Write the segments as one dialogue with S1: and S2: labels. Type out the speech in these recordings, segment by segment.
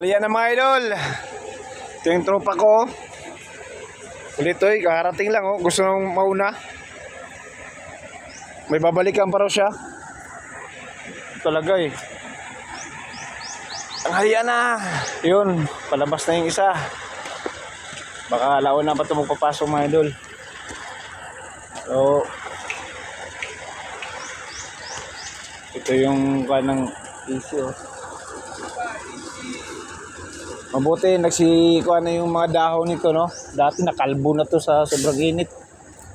S1: Yan na mga idol. Ito yung tropa ko. Ulit kakarating lang gusto nang mauna. May babalikan pa raw siya. Talaga Ang halian na. Yun, palabas na yung isa. Baka laon na pa ito magpapasok mga idol. So ito yung kanang issue. Mabuti nagsikuha na yung mga dahon nito, no? Dati nakalbo na to sa sobrang init.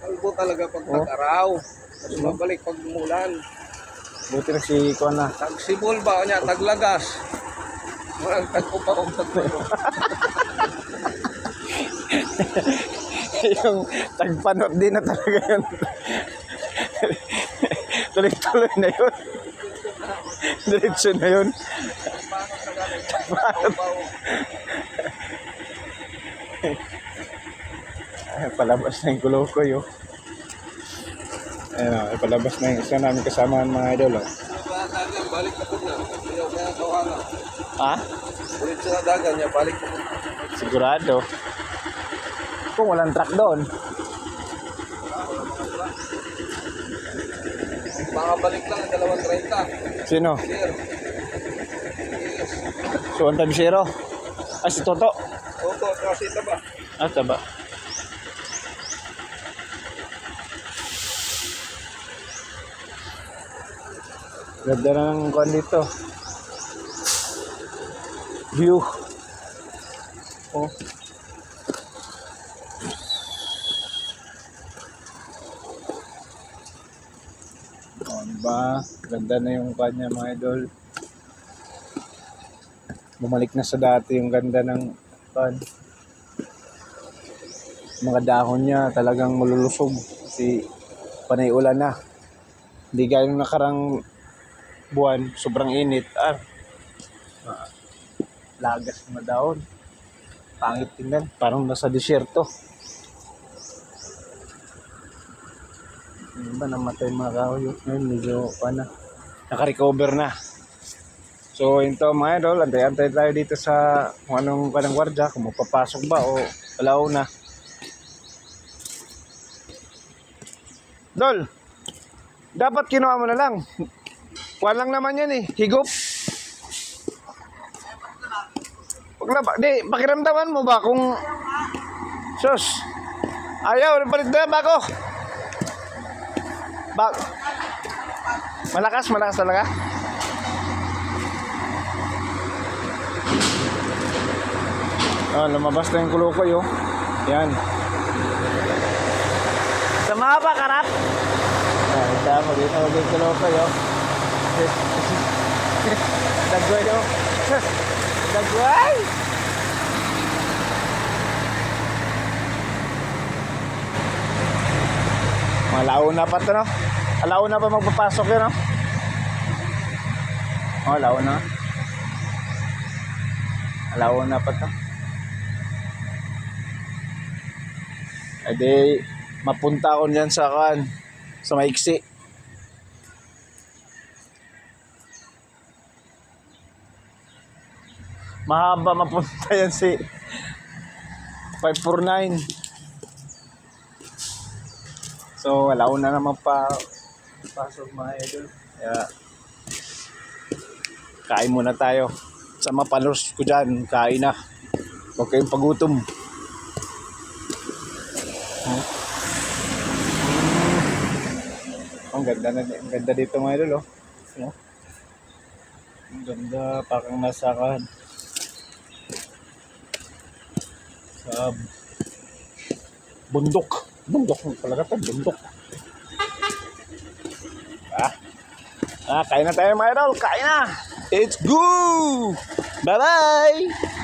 S2: Kalbo talaga pag tag-araw. Kasi mabalik pag umulan.
S1: Buti nagsikuha na.
S2: Tagsibol ba niya, taglagas. Walang tag-upakong tag-upakong.
S1: Yung tagpanot din na talaga yun. Tuloy-tuloy na yun. Diretso na yun. Ay, palabas na yung kulokoy Ayun palabas na yung isa namin kasama ng mga idol
S2: Balik na po na. Ayaw kaya kawana.
S1: Ha?
S2: Ulit sa dagan niya, balik na po.
S1: Sigurado. Kung walang truck doon.
S2: Mga balik lang, 2.30.
S1: Sino?
S2: Sir.
S1: So 1 times 0. Si Toto.
S2: Oto, kasi taba.
S1: Taba. Ganda na ng kuwan dito. View. Diba? Ganda na yung kanya mga idol. Bumalik na sa dati yung ganda ng mga dahon niya talagang malulusog kasi panay ulan na. Hindi gaya nung nakarang buwan, sobrang init. Lagas na dahon. Pangit tingnan, parang nasa disyerto. Ano ba namatay mga kahoy? Ngayon medyo naka-recover na. So ito mga idol, antay-antay tayo dito sa kung anong kanang gwardiya, kung magpapasok ba o alaw na. Dol, dapat kinuha mo na lang. Walang naman yan higop. Di, pakiramdaman mo ba kung sus, ayaw, palit na bako. Malakas talaga. Lumabas na yung kulokoy Yan. Sama ba karap? Ito dito yung kulokoy Dagway Dagway. Malaw na pa ito Alaw na pa magpapasok yun alaw na. Alaw na pa ito. Edi mapunta ako dyan sa maiksi. Mahaba mapunta yan si 549. So wala na naman pa pasok mga idol. Kaya kain muna tayo. Sa mapalos ko dyan, kain na. Huwag kayong pagutom. Ang ganda dito mga idol Ang ganda, parang nasa sa bundok talaga bundok. Kain na tayo mga idol, kain na. Let's go. Bye bye.